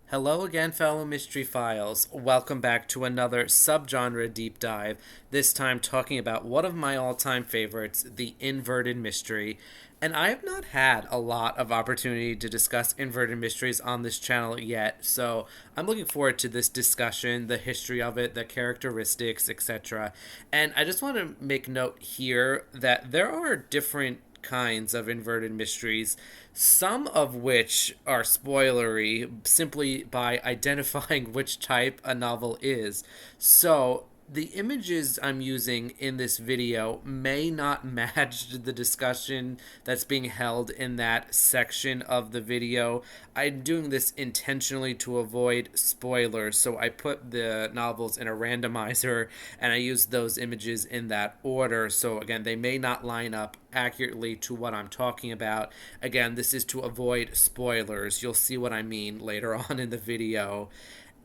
Hello again, fellow Mystery Files. Welcome back to another subgenre deep dive, this time talking about one of my all time favorites, the inverted mystery. And I have not had a lot of opportunity to discuss inverted mysteries on this channel yet, so I'm looking forward to this discussion, the history of it, the characteristics, etc. And I just want to make note here that there are different kinds of inverted mysteries, some of which are spoilery simply by identifying which type a novel is. So, the images I'm using in this video may not match the discussion that's being held in that section of the video. I'm doing this intentionally to avoid spoilers, so I put the novels in a randomizer and I use those images in that order. So, again, they may not line up accurately to what I'm talking about. Again, this is to avoid spoilers. You'll see what I mean later on in the video.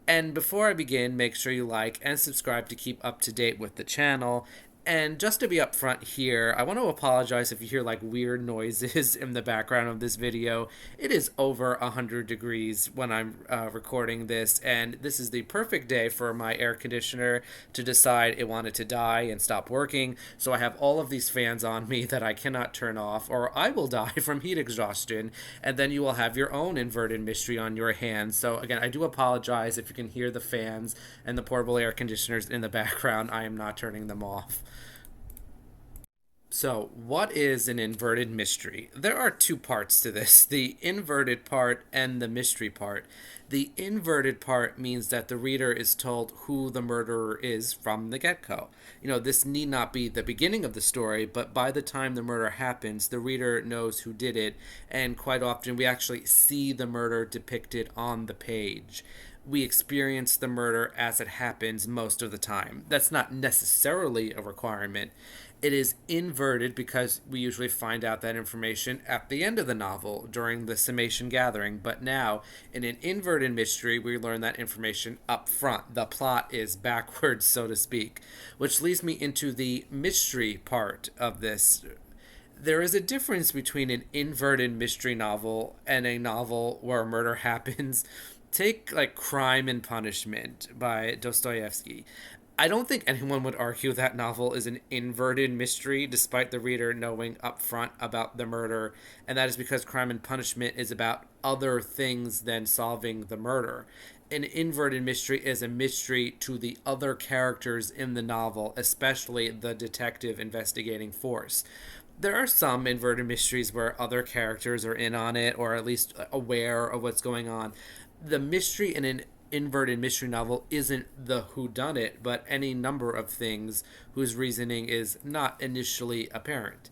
And before I begin, make sure you like and subscribe to keep up to date with the channel. And just to be upfront here, I want to apologize if you hear like weird noises in the background of this video. It is over 100 degrees when I'm recording this, and this is the perfect day for my air conditioner to decide it wanted to die and stop working. So I have all of these fans on me that I cannot turn off, or I will die from heat exhaustion, and then you will have your own inverted mystery on your hands. So again, I do apologize if you can hear the fans and the portable air conditioners in the background. I am not turning them off. So, what is an inverted mystery? There are two parts to this, the inverted part and the mystery part. The inverted part means that the reader is told who the murderer is from the get go. This need not be the beginning of the story, but by the time the murder happens, the reader knows who did it, and quite often we actually see the murder depicted on the page. We experience the murder as it happens most of the time. That's not necessarily a requirement. It is inverted because we usually find out that information at the end of the novel during the summation gathering. But now, in an inverted mystery, we learn that information up front. The plot is backwards, so to speak, which leads me into the mystery part of this. There is a difference between an inverted mystery novel and a novel where a murder happens. Take like Crime and Punishment by Dostoevsky. I don't think anyone would argue that novel is an inverted mystery, despite the reader knowing upfront about the murder, and that is because Crime and Punishment is about other things than solving the murder. An inverted mystery is a mystery to the other characters in the novel, especially the detective investigating force. There are some inverted mysteries where other characters are in on it or at least aware of what's going on. The mystery in an inverted mystery novel isn't the whodunit, but any number of things whose reasoning is not initially apparent.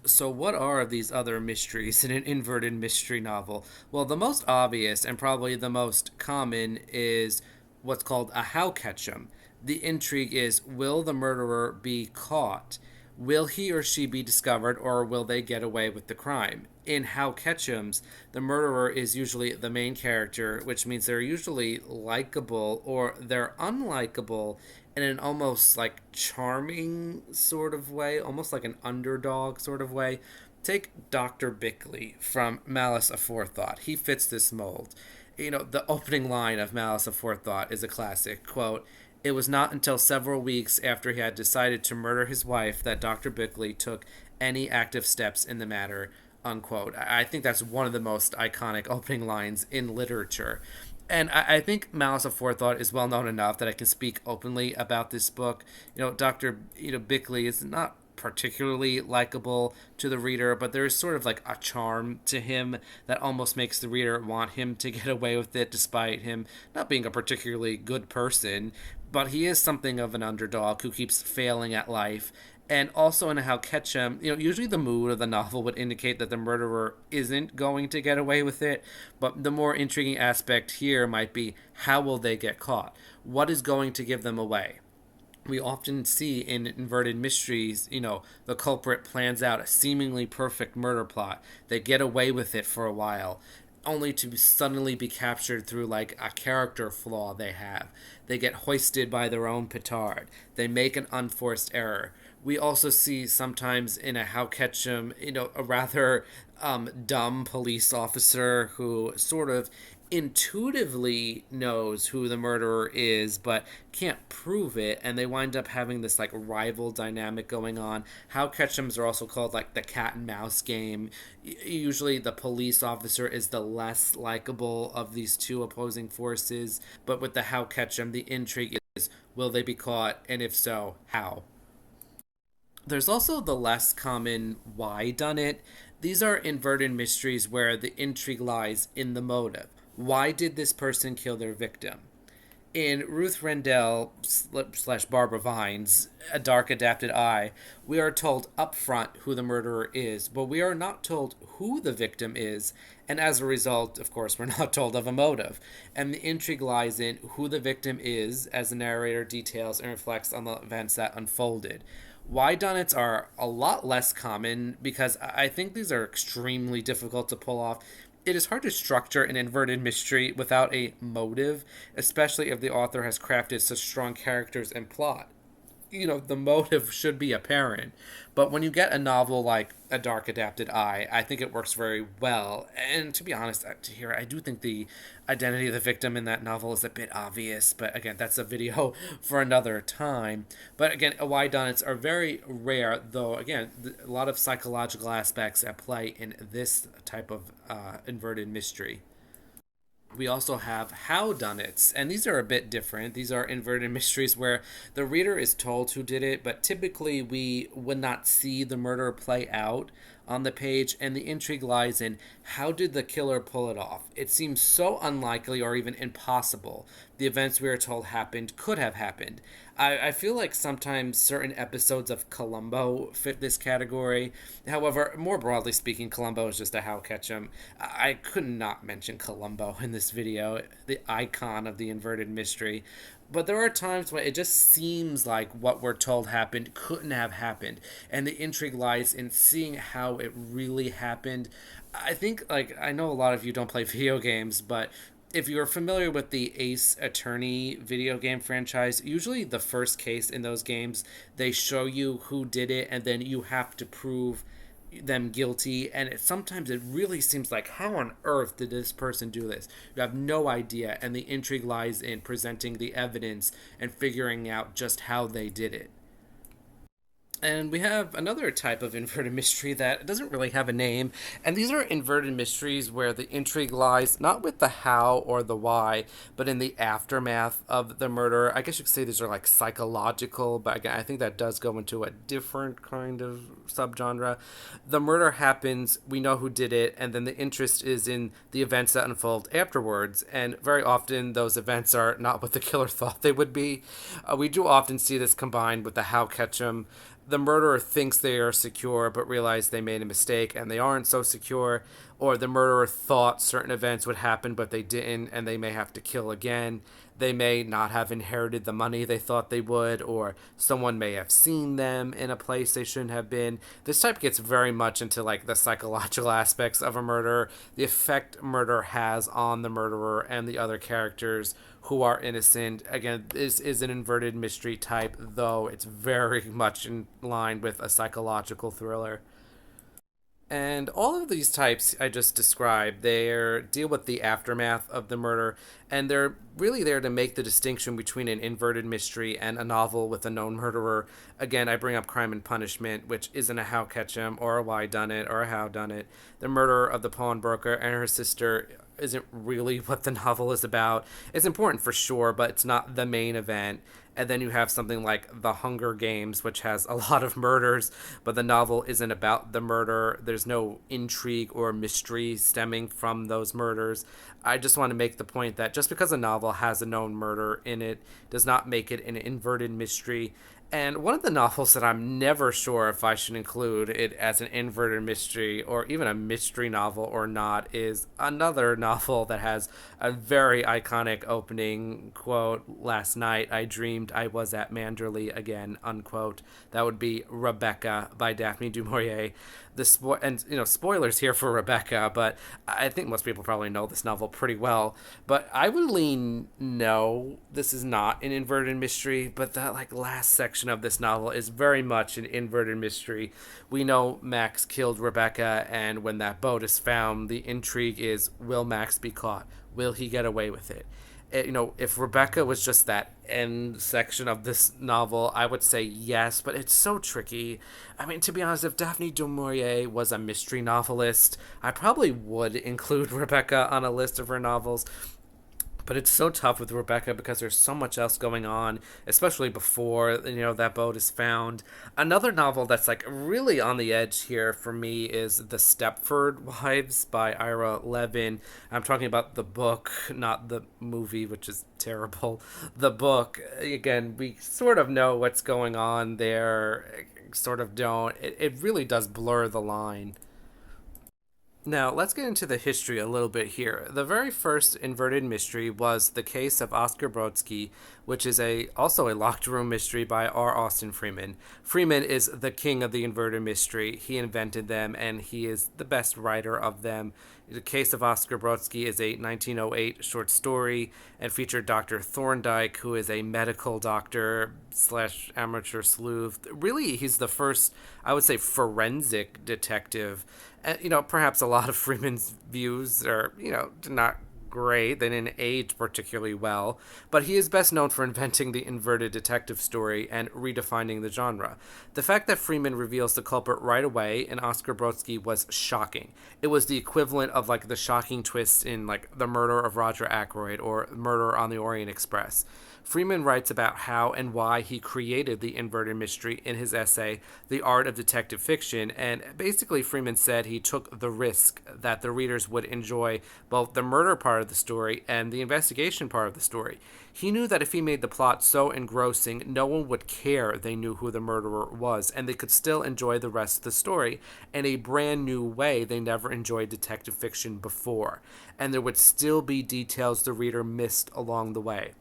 So, what are these other mysteries in an inverted mystery novel? Well, the most obvious and probably the most common is what's called a how catchum. The intrigue is, will the murderer be caught? Will he or she be discovered, or will they get away with the crime? In How Catchums, the murderer is usually the main character, which means they're usually likable or they're unlikable in an almost like charming sort of way, almost like an underdog sort of way. Take Dr. Bickley from Malice Aforethought. He fits this mold. The opening line of Malice Aforethought is a classic quote. It was not until several weeks after he had decided to murder his wife that Dr. Bickley took any active steps in the matter, unquote. I think that's one of the most iconic opening lines in literature. And I think Malice Aforethought is well known enough that I can speak openly about this book. Dr. Bickley is not particularly likable to the reader, but there is sort of like a charm to him that almost makes the reader want him to get away with it, despite him not being a particularly good person. But he is something of an underdog who keeps failing at life. And also in How Ketchum, usually the mood of the novel would indicate that the murderer isn't going to get away with it. But the more intriguing aspect here might be, how will they get caught? What is going to give them away? We often see in inverted mysteries, the culprit plans out a seemingly perfect murder plot. They get away with it for a while, only to suddenly be captured through like a character flaw they have. They get hoisted by their own petard. They make an unforced error. We also see sometimes in a How Ketchum, a rather dumb police officer who sort of intuitively knows who the murderer is but can't prove it, and they wind up having this like rival dynamic going on. How catchums are also called like the cat and mouse game. Usually the police officer is the less likable of these two opposing forces, but with the how catchem, the intrigue is, will they be caught, and if so, how? There's also the less common why done it. These are inverted mysteries where the intrigue lies in the motive. Why did this person kill their victim? In Ruth Rendell slash Barbara Vine's A Dark Adapted Eye, we are told up front who the murderer is, but we are not told who the victim is, and as a result, of course, we're not told of a motive. And the intrigue lies in who the victim is, as the narrator details and reflects on the events that unfolded. Why Dunnets are a lot less common because I think these are extremely difficult to pull off. It is hard to structure an inverted mystery without a motive, especially if the author has crafted such strong characters and plot. The motive should be apparent. But when you get a novel like A Dark Adapted Eye, I think it works very well. And to be honest, here, I do think the identity of the victim in that novel is a bit obvious. But again, that's a video for another time. But again, why Dunnets are very rare, though, again, a lot of psychological aspects at play in this type of inverted mystery. We also have howdunnits, and these are a bit different. These are inverted mysteries where the reader is told who did it, but typically we would not see the murder play out on the page, and the intrigue lies in how did the killer pull it off. It seems so unlikely or even impossible the events we are told happened could have happened. I feel like sometimes certain episodes of Columbo fit this category. However, more broadly speaking, Columbo is just a how catchem. I could not mention Columbo in this video, the icon of the inverted mystery. But there are times when it just seems like what we're told happened couldn't have happened. And the intrigue lies in seeing how it really happened. I think, like, I know a lot of you don't play video games, but if you're familiar with the Ace Attorney video game franchise, usually the first case in those games, they show you who did it, and then you have to prove them guilty. And sometimes it really seems like, how on earth did this person do this? You have no idea, and the intrigue lies in presenting the evidence and figuring out just how they did it. And we have another type of inverted mystery that doesn't really have a name. And these are inverted mysteries where the intrigue lies not with the how or the why, but in the aftermath of the murder. I guess you could say these are like psychological, but again, I think that does go into a different kind of subgenre. The murder happens, we know who did it, and then the interest is in the events that unfold afterwards. And very often, those events are not what the killer thought they would be. We do often see this combined with the how catchem. The murderer thinks they are secure but realize they made a mistake and they aren't so secure, or the murderer thought certain events would happen but they didn't and they may have to kill again. They may not have inherited the money they thought they would, or someone may have seen them in a place they shouldn't have been. This type gets very much into like the psychological aspects of a murder, the effect murder has on the murderer and the other characters who are innocent. Again, this is an inverted mystery type, though it's very much in line with a psychological thriller. And all of these types I just described, they deal with the aftermath of the murder, and they're really there to make the distinction between an inverted mystery and a novel with a known murderer. Again, I bring up Crime and Punishment, which isn't a how catchem or a why done it or a how done it. The murder of the pawnbroker and her sister isn't really what the novel is about. It's important for sure, but it's not the main event. And then you have something like The Hunger Games, which has a lot of murders, but the novel isn't about the murder. There's no intrigue or mystery stemming from those murders. I just want to make the point that just because a novel has a known murder in it does not make it an inverted mystery. And one of the novels that I'm never sure if I should include it as an inverted mystery or even a mystery novel or not is another novel that has a very iconic opening quote, "Last night I dreamed I was at Manderley again," unquote. That would be Rebecca by Daphne du Maurier. And spoilers here for Rebecca, but I think most people probably know this novel pretty well. But I would lean no, this is not an inverted mystery, but that like last section of this novel is very much an inverted mystery. We know Max killed Rebecca, and when that boat is found, the intrigue is, will Max be caught? Will he get away with it? If Rebecca was just that end section of this novel, I would say yes, but it's so tricky. I mean, to be honest, if Daphne du Maurier was a mystery novelist, I probably would include Rebecca on a list of her novels. But it's so tough with Rebecca because there's so much else going on, especially before that boat is found. Another novel that's like really on the edge here for me is The Stepford Wives by Ira Levin. I'm talking about the book, not the movie, which is terrible. The book, again, we sort of know what's going on there, sort of don't. It really does blur the line. Now, let's get into the history a little bit here. The very first inverted mystery was The Case of Oscar Brodsky, which is also a locked room mystery by R. Austin Freeman. Freeman is the king of the inverted mystery. He invented them, and he is the best writer of them. The Case of Oscar Brodsky is a 1908 short story and featured Dr. Thorndyke, who is a medical doctor slash amateur sleuth. Really, he's the first, I would say, forensic detective. And, perhaps a lot of Freeman's views are, not great. They didn't age particularly well, but he is best known for inventing the inverted detective story and redefining the genre. The fact that Freeman reveals the culprit right away in Oscar Brodsky was shocking. It was the equivalent of like the shocking twist in like The Murder of Roger Ackroyd or Murder on the Orient Express. Freeman writes about how and why he created the inverted mystery in his essay, The Art of Detective Fiction, and basically Freeman said he took the risk that the readers would enjoy both the murder part of the story and the investigation part of the story. He knew that if he made the plot so engrossing, no one would care they knew who the murderer was, and they could still enjoy the rest of the story in a brand new way they never enjoyed detective fiction before, and there would still be details the reader missed along the way.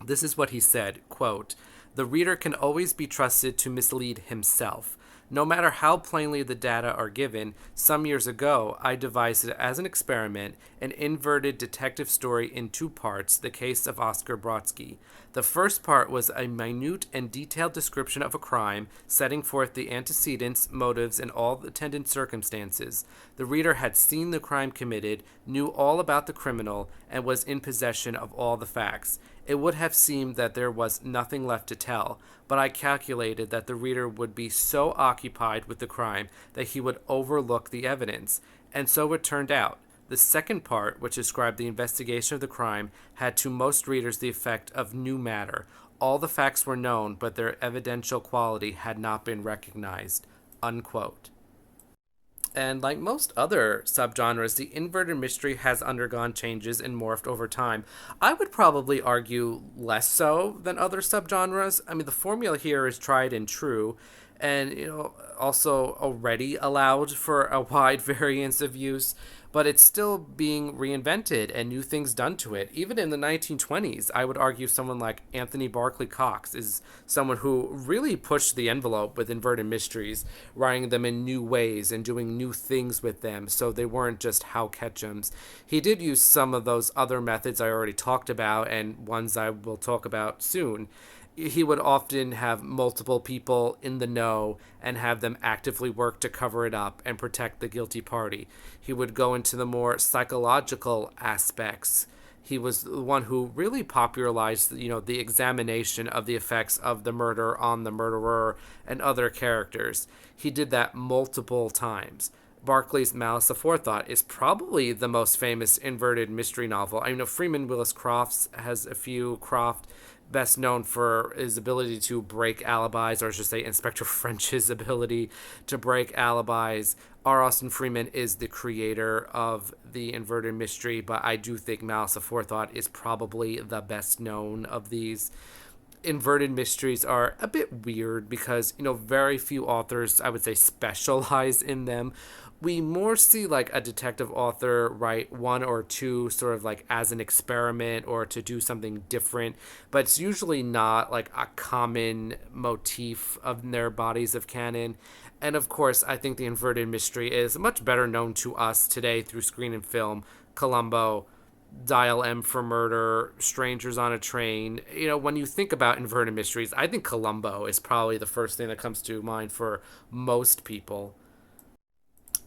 This is what he said, quote, "The reader can always be trusted to mislead himself. No matter how plainly the data are given, some years ago I devised as an experiment an inverted detective story in two parts, the case of Oscar Brodsky. The first part was a minute and detailed description of a crime, setting forth the antecedents, motives, and all attendant circumstances. The reader had seen the crime committed, knew all about the criminal, and was in possession of all the facts. It would have seemed that there was nothing left to tell, but I calculated that the reader would be so occupied with the crime that he would overlook the evidence. And so it turned out. The second part, which described the investigation of the crime, had to most readers the effect of new matter. All the facts were known, but their evidential quality had not been recognized." Unquote. And like most other subgenres, the inverted mystery has undergone changes and morphed over time. I would probably argue less so than other subgenres. I mean, the formula here is tried and true, and also already allowed for a wide variance of use, but it's still being reinvented and new things done to it. Even in the 1920s, I would argue someone like Anthony Barclay Cox is someone who really pushed the envelope with inverted mysteries, writing them in new ways and doing new things with them so they weren't just how catchums. He did use some of those other methods I already talked about and ones I will talk about soon. He would often have multiple people in the know and have them actively work to cover it up and protect the guilty party. He would go into the more psychological aspects. He was the one who really popularized, the examination of the effects of the murder on the murderer and other characters. He did that multiple times. Barclay's Malice Aforethought is probably the most famous inverted mystery novel. I know Freeman Willis Crofts has a few. Croft, best known for his ability to break alibis, or I should say Inspector French's ability to break alibis. R. Austin Freeman is the creator of the inverted mystery, but I do think Malice Aforethought is probably the best known of these. Inverted mysteries are a bit weird because, very few authors, I would say, specialize in them. We more see like a detective author write one or two sort of like as an experiment or to do something different, but it's usually not like a common motif of their bodies of canon. And of course, I think the inverted mystery is much better known to us today through screen and film. Columbo, Dial M for Murder, Strangers on a Train. When you think about inverted mysteries, I think Columbo is probably the first thing that comes to mind for most people.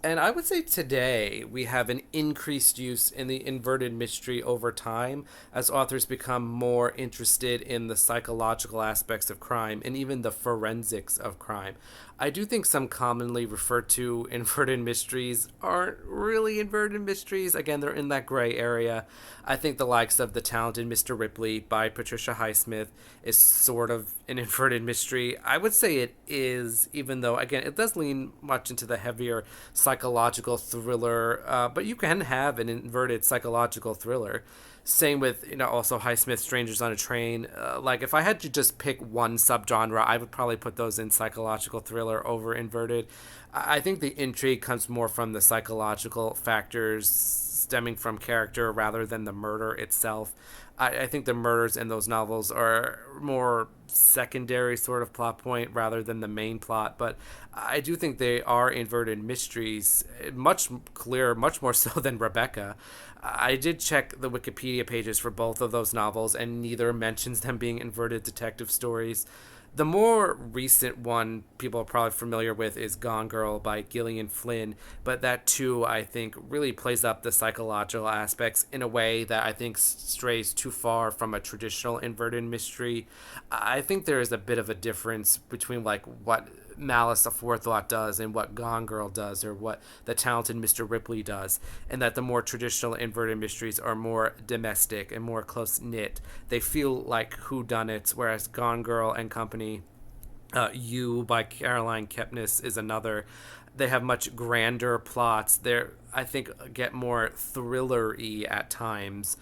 And I would say today we have an increased use in the inverted mystery over time as authors become more interested in the psychological aspects of crime and even the forensics of crime. I do think some commonly referred to inverted mysteries aren't really inverted mysteries. Again, they're in that gray area. I think the likes of The Talented Mr. Ripley by Patricia Highsmith is sort of an inverted mystery. I would say it is, even though, again, it does lean much into the heavier psychological thriller, but you can have an inverted psychological thriller. Same with, also Highsmith Strangers on a Train. Like, if I had to just pick one subgenre, I would probably put those in psychological thriller over inverted. I think the intrigue comes more from the psychological factors stemming from character rather than the murder itself. I think the murders in those novels are more secondary sort of plot point rather than the main plot, but I do think they are inverted mysteries, much clearer, much more so than Rebecca. I did check the Wikipedia pages for both of those novels, and neither mentions them being inverted detective stories. The more recent one people are probably familiar with is Gone Girl by Gillian Flynn, but that too, I think, really plays up the psychological aspects in a way that I think strays too far from a traditional inverted mystery. I think there is a bit of a difference between like what Malice Aforethought does and what Gone Girl does or what The Talented Mr. Ripley does, and that the more traditional inverted mysteries are more domestic and more close knit. They feel like whodunits, whereas Gone Girl and Company, You by Caroline Kepnes is another. They have much grander plots. They're, I think, get more thriller-y at times,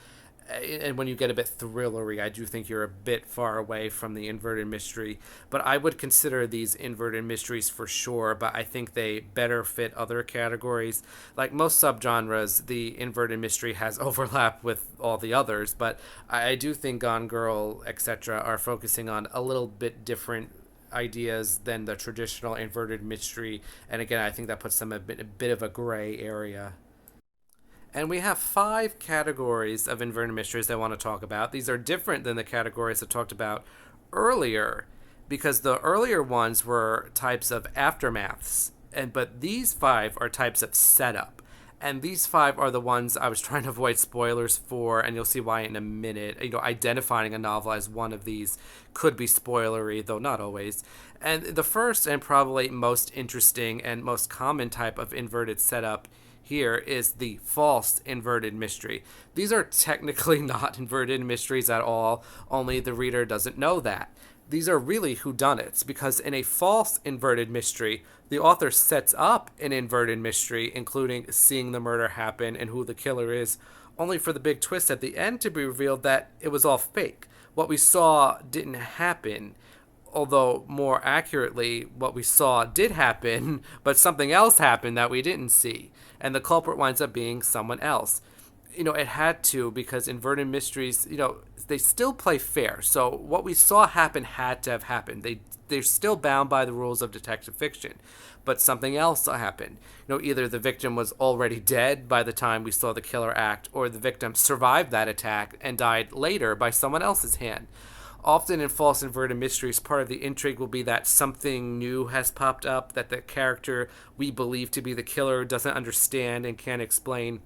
and when you get a bit thrillery, I do think you're a bit far away from the inverted mystery. But I would consider these inverted mysteries for sure, but I think they better fit other categories. Like most subgenres, the inverted mystery has overlap with all the others, but I do think Gone Girl, etc., are focusing on a little bit different ideas than the traditional inverted mystery. And again, I think that puts them a bit of a gray area. And we have five categories of inverted mysteries I want to talk about. These are different than the categories I talked about earlier, because the earlier ones were types of aftermaths, and but these five are types of setup. And these five are the ones I was trying to avoid spoilers for, and you'll see why in a minute. Identifying a novel as one of these could be spoilery, though not always. And the first and probably most interesting and most common type of inverted setup here is the false inverted mystery. These are technically not inverted mysteries at all, only the reader doesn't know that. These are really whodunits, because in a false inverted mystery, the author sets up an inverted mystery, including seeing the murder happen and who the killer is, only for the big twist at the end to be revealed that it was all fake. What we saw didn't happen, although more accurately, what we saw did happen, but something else happened that we didn't see, and the culprit winds up being someone else. It had to, because inverted mysteries, they still play fair. So what we saw happen had to have happened. They're still bound by the rules of detective fiction, but something else happened. Either the victim was already dead by the time we saw the killer act, or the victim survived that attack and died later by someone else's hand. Often in false inverted mysteries, part of the intrigue will be that something new has popped up that the character we believe to be the killer doesn't understand and can't explain.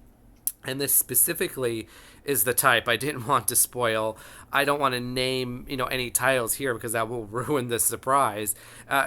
And this specifically is the type I didn't want to spoil. I don't want to name, any titles here because that will ruin the surprise.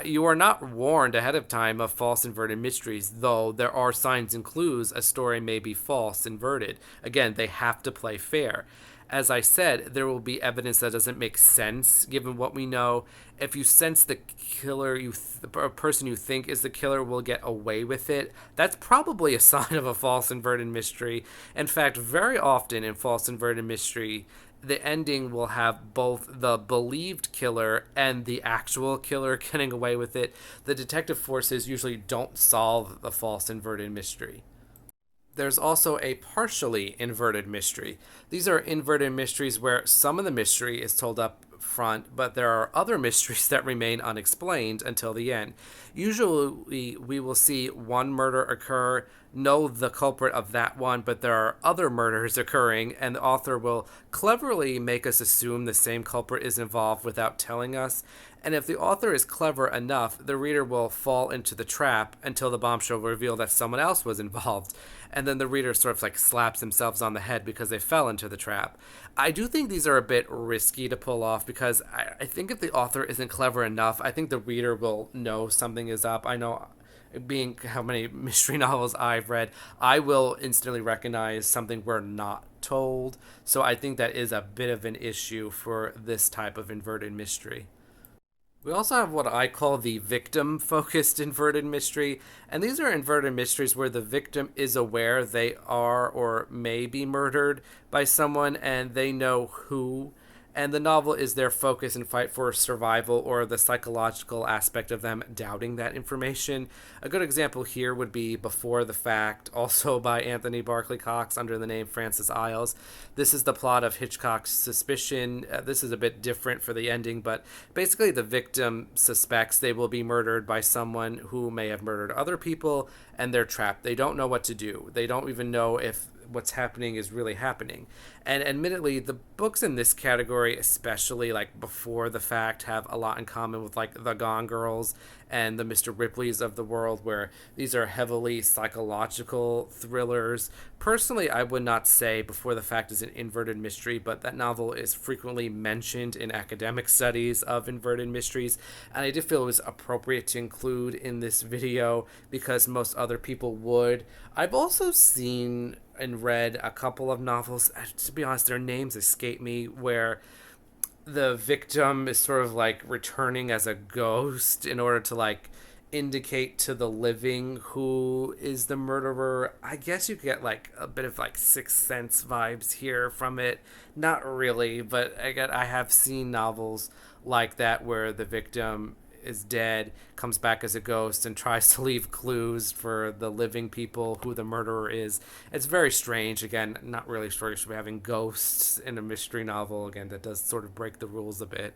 You are not warned ahead of time of false inverted mysteries, though there are signs and clues a story may be false inverted. Again, they have to play fair. As I said, there will be evidence that doesn't make sense given what we know. If you sense the killer, the person you think is the killer will get away with it, that's probably a sign of a false inverted mystery. In fact, very often in false inverted mystery, the ending will have both the believed killer and the actual killer getting away with it. The detective forces usually don't solve the false inverted mystery. There's also a partially inverted mystery. These are inverted mysteries where some of the mystery is told up front, but there are other mysteries that remain unexplained until the end. Usually, we will see one murder occur, know the culprit of that one, but there are other murders occurring, and the author will cleverly make us assume the same culprit is involved without telling us. And if the author is clever enough, the reader will fall into the trap until the bombshell will reveal that someone else was involved. And then the reader sort of like slaps themselves on the head because they fell into the trap. I do think these are a bit risky to pull off because I think if the author isn't clever enough, I think the reader will know something is up. I know, being how many mystery novels I've read, I will instantly recognize something we're not told. So I think that is a bit of an issue for this type of inverted mystery. We also have what I call the victim focused inverted mystery. And these are inverted mysteries where the victim is aware they are or may be murdered by someone and they know who. And the novel is their focus and fight for survival or the psychological aspect of them doubting that information. A good example here would be Before the Fact, also by Anthony Barclay Cox under the name Francis Isles. This is the plot of Hitchcock's Suspicion. This is a bit different for the ending, but basically the victim suspects they will be murdered by someone who may have murdered other people, and they're trapped. They don't know what to do. They don't even know if what's happening is really happening. And admittedly, the books in this category, especially like Before the Fact, have a lot in common with like the Gone Girls and the Mr. Ripleys of the world, where these are heavily psychological thrillers. Personally, I would not say Before the Fact is an inverted mystery, but that novel is frequently mentioned in academic studies of inverted mysteries, and I did feel it was appropriate to include in this video because most other people would. I've also seen and read a couple of novels, to be honest, their names escape me, where the victim is sort of like returning as a ghost in order to like indicate to the living who is the murderer. I guess you get like a bit of like Sixth Sense vibes here from it. Not really, but I have seen novels like that where the victim is dead, comes back as a ghost, and tries to leave clues for the living people who the murderer is. It's very strange. Again, not really sure you should be having ghosts in a mystery novel. Again, that does sort of break the rules a bit.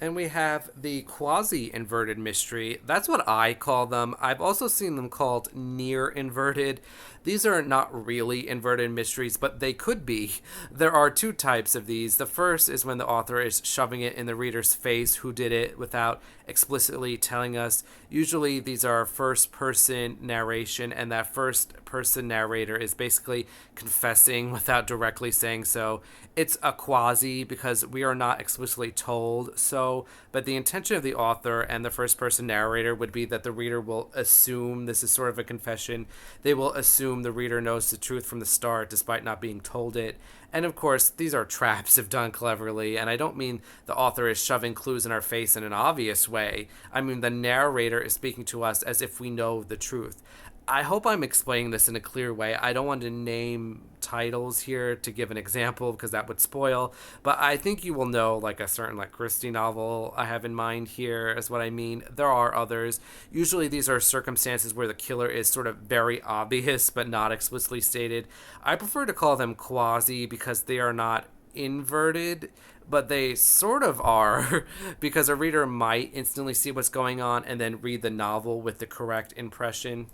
And we have the quasi-inverted mystery. That's what I call them. I've also seen them called near-inverted. These are not really inverted mysteries, but they could be. There are two types of these. The first is when the author is shoving it in the reader's face who did it without explicitly telling us. Usually these are first-person narration, and that first-person narrator is basically confessing without directly saying so. It's a quasi because we are not explicitly told so, but the intention of the author and the first-person narrator would be that the reader will assume this is sort of a confession. They will assume the reader knows the truth from the start despite not being told it. And of course, these are traps if done cleverly, and I don't mean the author is shoving clues in our face in an obvious way. I mean the narrator is speaking to us as if we know the truth. I hope I'm explaining this in a clear way. I don't want to name titles here to give an example because that would spoil, but I think you will know like a certain like Christie novel I have in mind here is what I mean. There are others. Usually these are circumstances where the killer is sort of very obvious but not explicitly stated. I prefer to call them quasi because they are not inverted, but they sort of are because a reader might instantly see what's going on and then read the novel with the correct impression.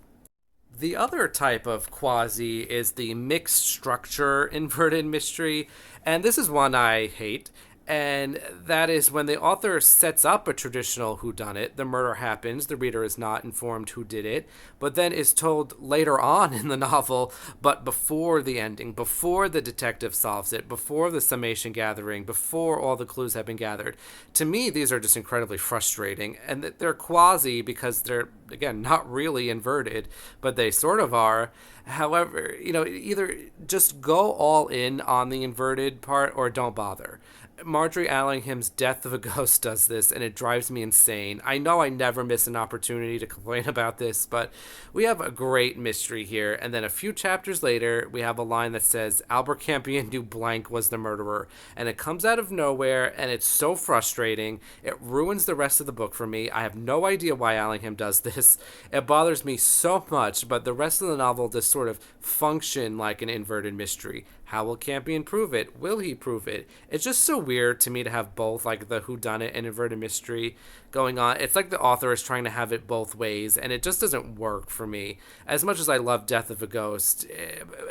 The other type of quasi is the mixed structure inverted mystery, and this is one I hate. And that is when the author sets up a traditional whodunit, the murder happens, the reader is not informed who did it, but then is told later on in the novel, but before the ending, before the detective solves it, before the summation gathering, before all the clues have been gathered. To me, these are just incredibly frustrating, and they're quasi because they're, again, not really inverted, but they sort of are. However, either just go all in on the inverted part or don't bother. Marjorie Allingham's Death of a Ghost does this, and it drives me insane. I know I never miss an opportunity to complain about this, but we have a great mystery here, and then a few chapters later, we have a line that says, Albert Campion knew blank was the murderer, and it comes out of nowhere, and it's so frustrating. It ruins the rest of the book for me. I have no idea why Allingham does this. this. It bothers me so much, but the rest of the novel does sort of function like an inverted mystery. How will Campion prove it? Will he prove it? It's just so weird to me to have both, like the whodunit and inverted mystery going on. It's like the author is trying to have it both ways, and it just doesn't work for me. As much as I love Death of a Ghost,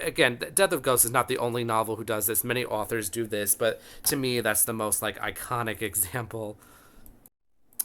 again, Death of a Ghost is not the only novel who does this. Many authors do this, but to me, that's the most like iconic example.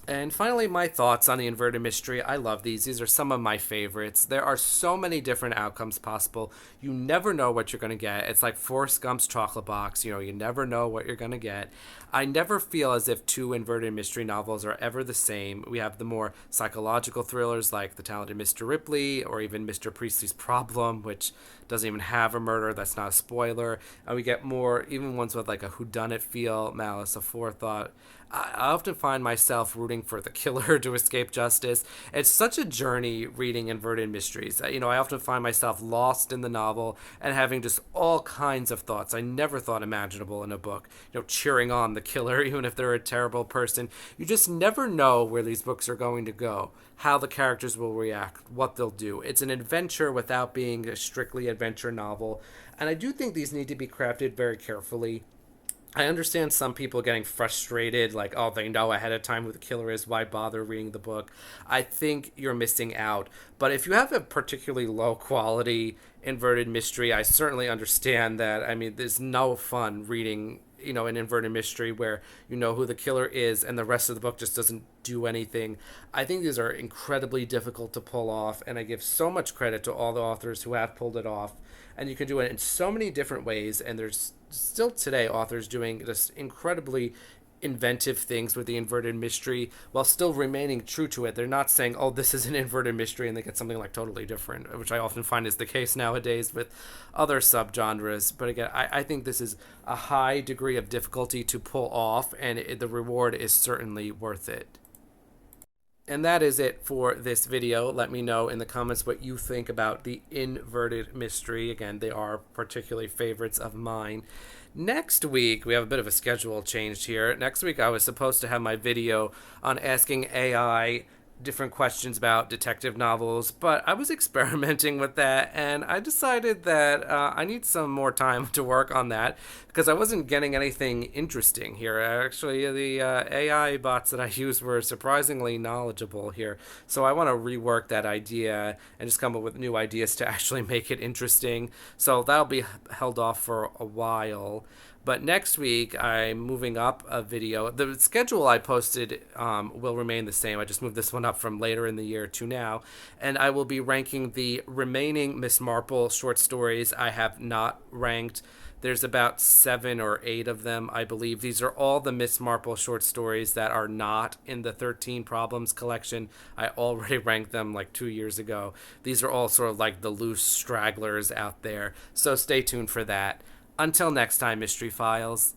And finally, my thoughts on the inverted mystery. I love these. These are some of my favorites. There are so many different outcomes possible. You never know what you're going to get. It's like Forrest Gump's chocolate box. You never know what you're going to get. I never feel as if two inverted mystery novels are ever the same. We have the more psychological thrillers like The Talented Mr. Ripley or even Mr. Priestley's Problem, which doesn't even have a murder. That's not a spoiler. And we get more, even ones with like a whodunit feel, Malice Aforethought. I often find myself rooting for the killer to escape justice. It's such a journey reading inverted mysteries. I often find myself lost in the novel and having just all kinds of thoughts I never thought imaginable in a book. Cheering on the killer, even if they're a terrible person. You just never know where these books are going to go, how the characters will react, what they'll do. It's an adventure without being a strictly adventure novel. And I do think these need to be crafted very carefully. I understand some people getting frustrated, like, oh, they know ahead of time who the killer is, why bother reading the book? I think you're missing out. But if you have a particularly low quality inverted mystery, I certainly understand that. I mean, there's no fun reading, an inverted mystery where you know who the killer is and the rest of the book just doesn't do anything. I think these are incredibly difficult to pull off, and I give so much credit to all the authors who have pulled it off. And you can do it in so many different ways, and there's still today authors doing just incredibly inventive things with the inverted mystery while still remaining true to it. They're not saying, oh, this is an inverted mystery, and they get something like totally different, which I often find is the case nowadays with other subgenres. But again, I think this is a high degree of difficulty to pull off, and the reward is certainly worth it. And that is it for this video. Let me know in the comments what you think about the inverted mystery. Again, they are particularly favorites of mine. Next week, we have a bit of a schedule change here. Next week, I was supposed to have my video on asking AI different questions about detective novels, but I was experimenting with that, and I decided that I need some more time to work on that because I wasn't getting anything interesting here. Actually, the AI bots that I used were surprisingly knowledgeable here, so I want to rework that idea and just come up with new ideas to actually make it interesting. So that'll be held off for a while. But next week, I'm moving up a video. The schedule I posted will remain the same. I just moved this one up from later in the year to now. And I will be ranking the remaining Miss Marple short stories I have not ranked. There's about 7 or 8 of them, I believe. These are all the Miss Marple short stories that are not in the 13 Problems collection. I already ranked them like 2 years ago. These are all sort of like the loose stragglers out there. So stay tuned for that. Until next time, Mystery Files.